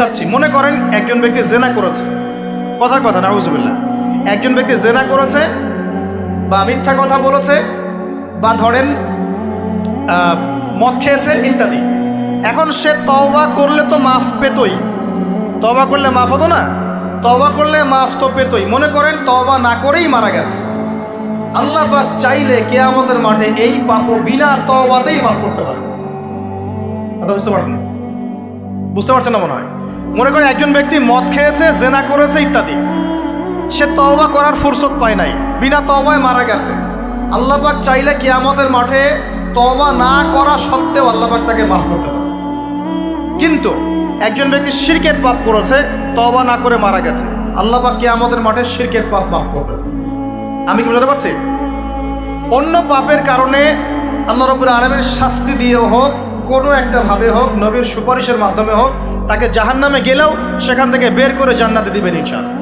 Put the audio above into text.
বুঝাচ্ছি। মনে করেন একজন ব্যক্তি জেনা করেছে, কথার কথা নাউজুবিল্লাহ, একজন ব্যক্তি জেনা করেছে বা মিথ্যা কথা বলেছে বা ধরেন মদ খেয়েছে ইত্যাদি। এখন সে তওবা করলে তো মাফ পেতই, তওবা করলে মাফ হতো না? তওবা করলে মাফ তো পেতই। মনে করেন তওবা না করেই মারা গেছে, আল্লাহ পাক চাইলে কিয়ামতের মাঠে এই পাপও বিনা তওবাতেই মাফ করতে পারে। কথা বুঝতে পারছেন? বুঝতে পারছেন না মনে হয়। মনে করেন একজন ব্যক্তি মদ খেয়েছে, জেনা করেছে ইত্যাদি, সে তওবা করার ফুরসত পায় নাই, বিনা তওবায় মারা গেছে। আল্লাহ পাক চাইলে কিয়ামতের মাঠে তওবা না করা সত্ত্বেও আল্লাহ পাক তাকে মাফ করতে পারে। কিন্তু একজন ব্যক্তি শিরকের পাপ করেছে, তওবা না করে মারা গেছে, আল্লাহ পাক কিয়ামতের মাঠে শিরকের পাপ মাফ করবে। আমি কি বুঝতে পারছি? অন্য পাপের কারণে আল্লাহ রাব্বুল আলামিন শাস্তি দিয়ে হোক, কোনো একটা ভাবে হোক, নবীর সুপারিশের মাধ্যমে হোক, তাকে জাহান্নামে গেলেও সেখান থেকে বের করে জান্নাতে দিবেন ইনশাআল্লাহ।